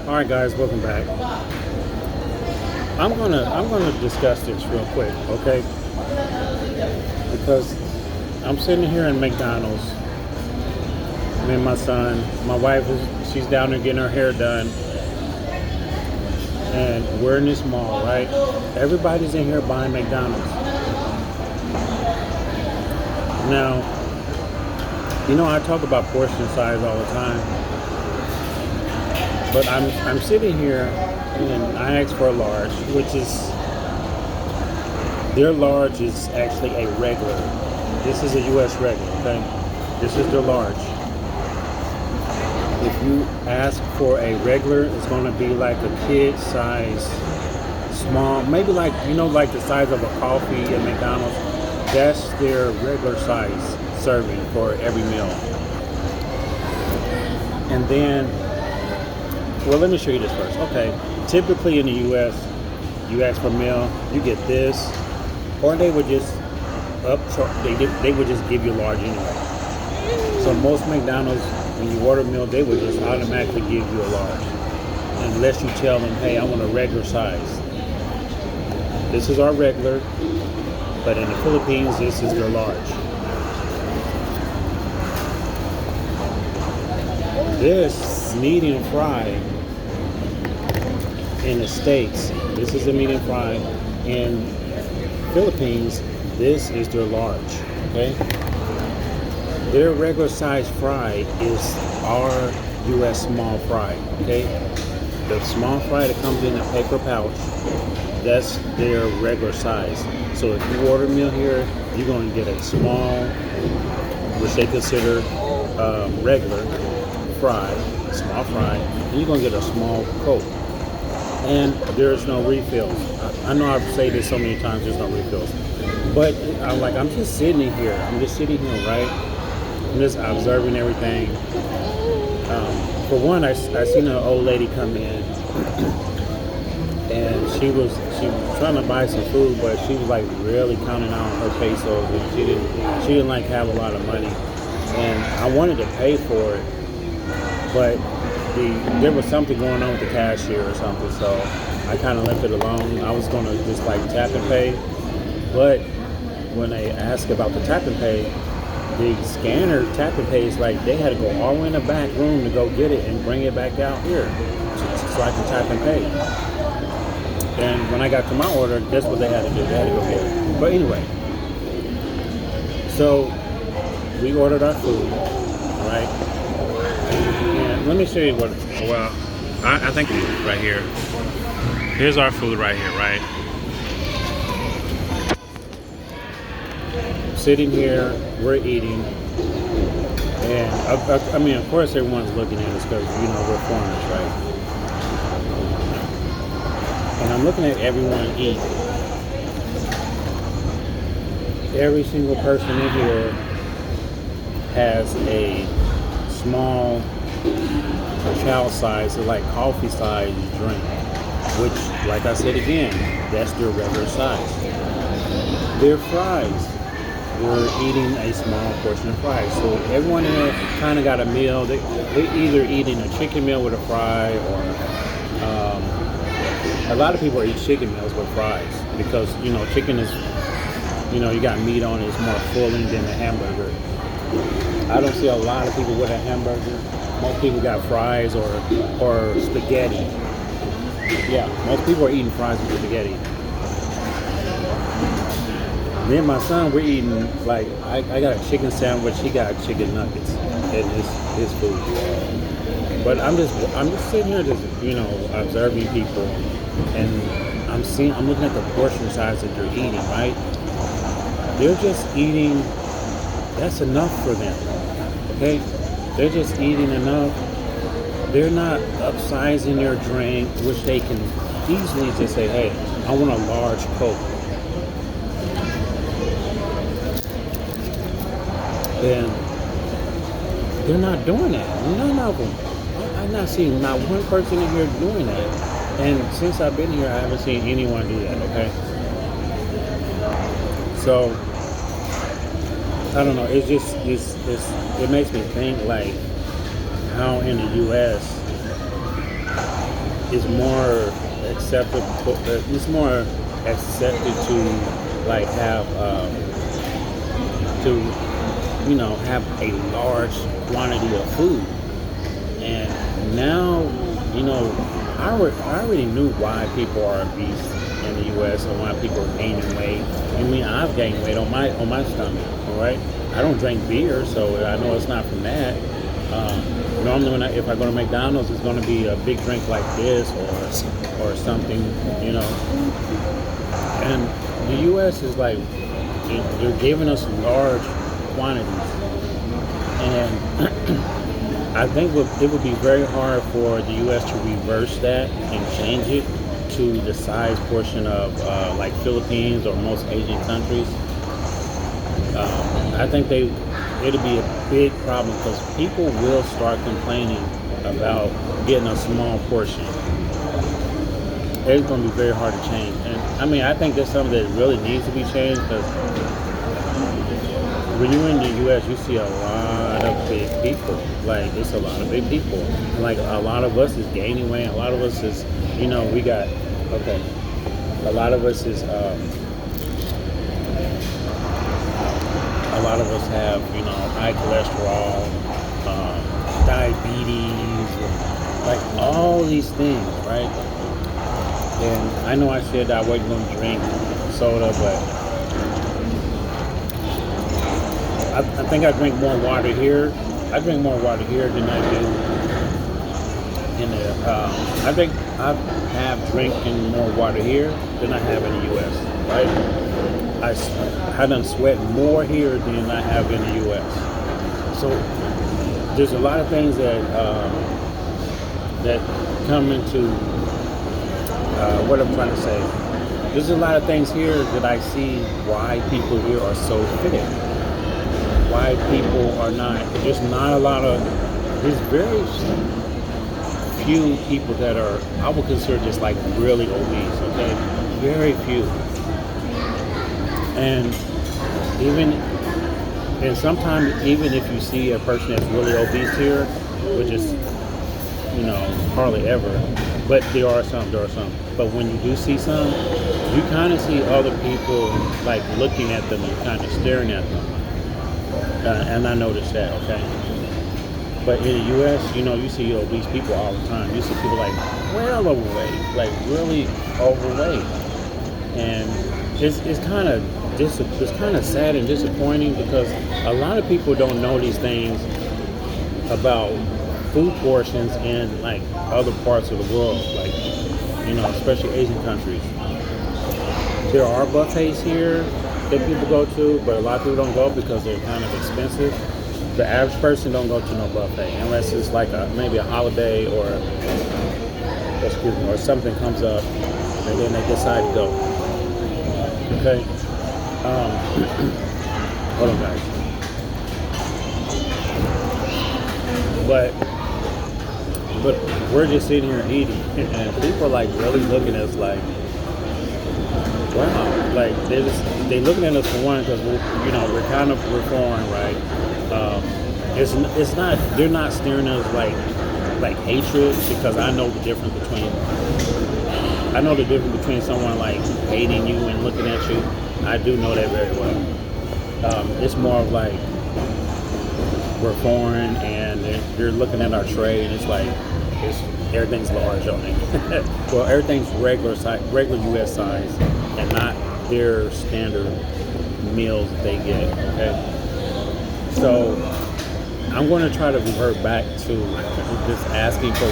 All right, guys, welcome back. I'm gonna discuss this real quick, okay? Because I'm sitting here in McDonald's. Me and my son, my wife she's down there getting her hair done, and we're in this mall, right? Everybody's in here buying McDonald's. Now, I talk about portion size all the time, but I'm sitting here and I asked for a large, which is their large is actually a regular. This is a U.S. regular, okay? This is their large. If you ask for a regular, it's going to be like a kid size, small, maybe like the size of a coffee at McDonald's. That's their regular size serving for every meal. And then, well, let me show you this first. Okay, typically in the U.S., you ask for a meal, you get this, or they would just they would just give you large anyway. So most McDonald's, when you order a meal, they would just automatically give you a large, unless you tell them, hey, I want a regular size. This is our regular, but in the Philippines, this is their large. This medium fry in the States, this is a medium fry. In Philippines, this is their large, okay? Their regular size fry is our U.S. small fry, okay? The small fry that comes in a paper pouch, that's their regular size. So if you order a meal here, you're going to get a small, which they consider regular fry, small fry, and you're going to get a small Coke. And there's no refills. I know I've said this so many times, there's no refills. But I'm just sitting here. I'm just sitting here, right? I'm just observing everything. For one, I seen an old lady come in, and she was trying to buy some food, but she was like really counting out her pesos, and she didn't like have a lot of money. And I wanted to pay for it, but there was something going on with the cashier or something, so I kind of left it alone. I was gonna just like tap and pay, but when they asked about the tap and pay, the scanner tap and pay is like they had to go all the way in the back room to go get it and bring it back out here so I can tap and pay. And when I got to my order, that's what they had to do. They had to go get it. But anyway, so we ordered our food, right? And let me show you what. Well, I think right here. Here's our food right here, right? Sitting here, we're eating, and I mean, of course, everyone's looking at us because we're foreigners, right? And I'm looking at everyone eat. Every single person in here has a small child size, or like coffee size drink, which, like I said again, that's their regular size. Their fries, we're eating a small portion of fries. So everyone in there kind of got a meal. They either eating a chicken meal with a fry, or a lot of people eat chicken meals with fries because chicken is you got meat on it. It's more filling than a hamburger. I don't see a lot of people with a hamburger. Most people got fries or spaghetti. Yeah, most people are eating fries with spaghetti. Me and my son, we're eating, like, I got a chicken sandwich, he got chicken nuggets in his food. But I'm just sitting here just, observing people, and I'm looking at the portion size that they're eating, right? They're just eating, that's enough for them, okay? They're just eating enough. They're not upsizing their drink, which they can easily just say, hey, I want a large Coke. And they're not doing that. None of them. I'm not seeing not one person in here doing that. And since I've been here, I haven't seen anyone do that, okay? So, I don't know. It makes me think, like, how in the U.S., is more acceptable. It's more accepted to like have to have a large quantity of food. And now, I already knew why people are obese in the U.S. and why people are gaining weight. I mean, I've gained weight on my stomach. All right, I don't drink beer, so I know it's not from that. Normally, if I go to McDonald's, it's going to be a big drink like this or something, And the U.S. is like they're giving us large quantities, and I think it would be very hard for the U.S. to reverse that and change it to the size portion of like Philippines or most Asian countries. I think it'll be a big problem because people will start complaining about getting a small portion. It's going to be very hard to change, and I mean I think that's something that really needs to be changed because when you're in the U.S., you see a lot of big people. Like, it's a lot of big people. Like, a lot of us is gaining weight. A lot of us is, we got, okay. A lot of us is, a lot of us have, high cholesterol, diabetes, like all these things, right? And I know I said I wasn't going to drink soda, but I think I drink more water here. I drink more water here than I do in the. I think I have drinking more water here than I have in the U.S. Right? I done sweat more here than I have in the U.S. So there's a lot of things that that come into what I'm trying to say. There's a lot of things here that I see why people here are so fit. Why people are not, there's not a lot of, there's very few people that are, I would consider just like really obese, okay? Very few. And sometimes even if you see a person that's really obese here, which is, hardly ever, but there are some. But when you do see some, you kind of see other people like looking at them and kind of staring at them. And I noticed that, okay? But in the U.S., you see obese people all the time. You see people like well overweight, like really overweight. And it's kind of sad and disappointing because a lot of people don't know these things about food portions in like other parts of the world, like, especially Asian countries. There are buffets here that people go to, but a lot of people don't go because they're kind of expensive. The average person don't go to no buffet unless it's like maybe a holiday or something comes up and then they decide to go. Okay. Hold on, guys. But we're just sitting here eating, and people are like really looking at us like, wow, like they looking at us for one because we're kind of foreign, right? It's not, they're not staring at us like hatred, because I know the difference between someone like hating you and looking at you. I do know that very well. It's more of like we're foreign and they're looking at our tray and it's like everything's large on it. Well, everything's regular U.S. size and not their standard meals that they get. Okay, so I'm going to try to revert back to just asking for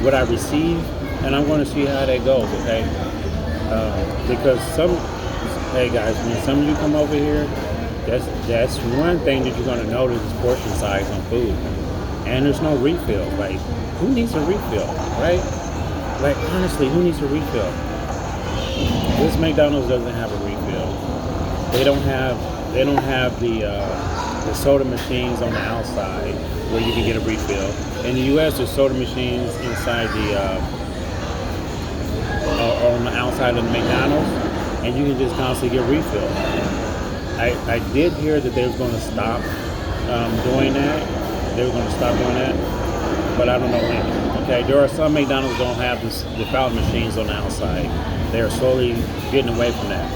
what I receive, and I'm going to see how that goes. Okay, because hey guys, when some of you come over here, that's one thing that you're going to notice is portion size on food, and there's no refill. Like, who needs a refill, right? Like, honestly, who needs a refill? This McDonald's doesn't have a refill. They don't have the soda machines on the outside where you can get a refill. In the U.S., there's soda machines inside on the outside of the McDonald's, and you can just constantly get refills. I did hear that they was going to stop doing that. They were going to stop doing that. but I don't know when. Okay, there are some McDonald's don't have the fountain machines on the outside. They are slowly getting away from that.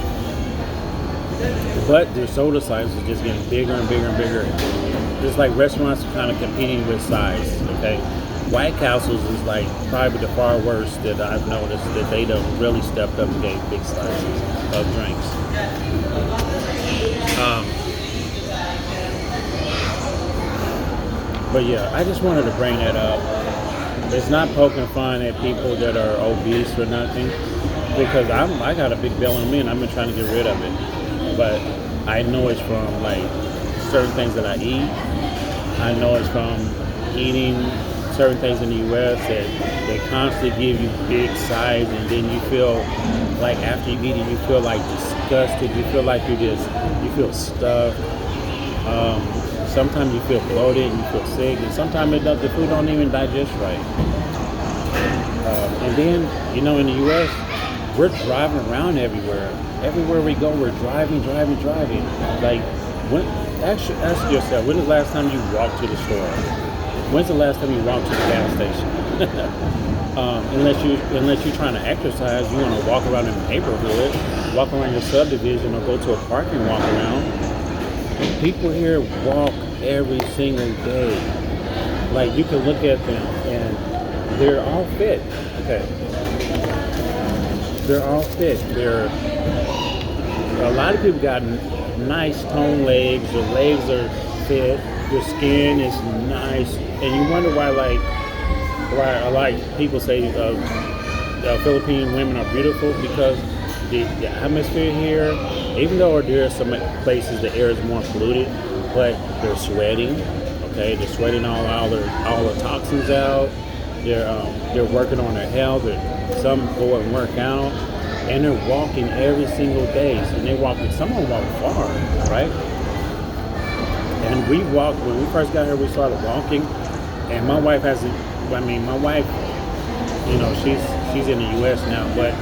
But their soda sizes are just getting bigger and bigger and bigger. Just like restaurants are kind of competing with size. Okay, White Castles is like probably the far worst that I've noticed, that they done really stepped up and gave big sizes of drinks. But yeah, I just wanted to bring that up. It's not poking fun at people that are obese or nothing, because I got a big belly on me and I've been trying to get rid of it. But I know it's from like certain things that I eat. I know it's from eating certain things in the U.S. that they constantly give you big size, and then you feel like after you eat it, you feel like disgusted. You feel like you feel stuffed. Sometimes you feel bloated and you feel sick, and sometimes the food don't even digest right. And then, in the U.S., we're driving around everywhere. Everywhere we go, we're driving. Like, ask yourself, when was the last time you walked to the store? When's the last time you walked to the gas station? Unless you're trying to exercise, you want to walk around in the neighborhood, walk around your subdivision, or go to a park and walk around. People here walk every single day. Like, you can look at them and they're all fit. Okay. They're all fit. A lot of people got nice toned legs. Their legs are fit. Their skin is nice. And you wonder why people say Philippine women are beautiful, because the atmosphere here, even though there are some places the air is more polluted, but they're sweating. Okay, they're sweating all the toxins out. They're working on their health. Some go and work out, and they're walking every single day. And some of them walk far, right? And we walked when we first got here. We started walking, and my wife she's in the U.S. now, but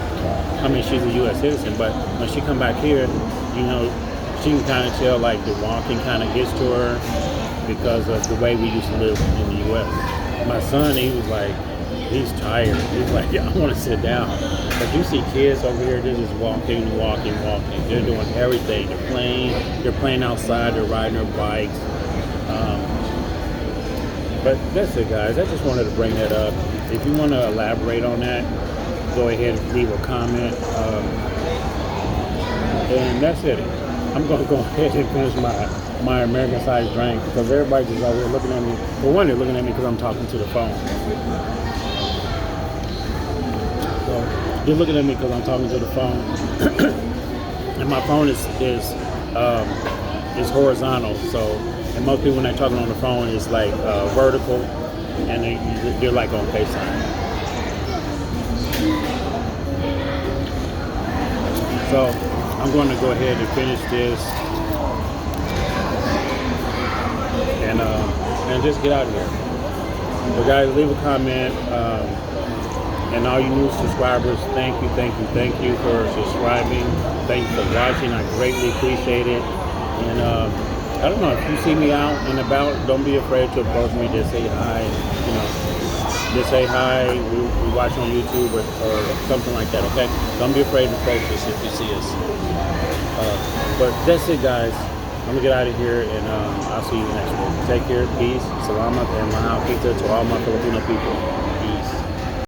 she's a U.S. citizen. But when she come back here, she can kind of tell like the walking kind of gets to her because of the way we used to live in the U.S. My son, he was like, he's tired. He's like, yeah, I want to sit down. But you see kids over here, they're just walking. They're doing everything. They're playing outside. They're riding their bikes. But that's it, guys. I just wanted to bring that up. If you want to elaborate on that, go ahead and leave a comment. And that's it. I'm going to go ahead and finish my American-sized drink, because everybody's just out here looking at me. For one, they're looking at me because I'm talking to the phone. So they're looking at me because I'm talking to the phone. And my phone is horizontal. So, and most people when they're talking on the phone is like vertical, and they're like on FaceTime. So I'm going to go ahead and finish this and just get out of here. So guys, leave a comment. And all you new subscribers, thank you for subscribing. Thank you for watching. I greatly appreciate it. And I don't know, if you see me out and about, don't be afraid to approach me. Just say hi. Just say hi. We watch on YouTube or something like that. Okay? Don't be afraid to approach us if you see us. But that's it, guys. I'm gonna get out of here, and I'll see you next week. Take care, peace, salamat, and mahal kita to all my Filipino people.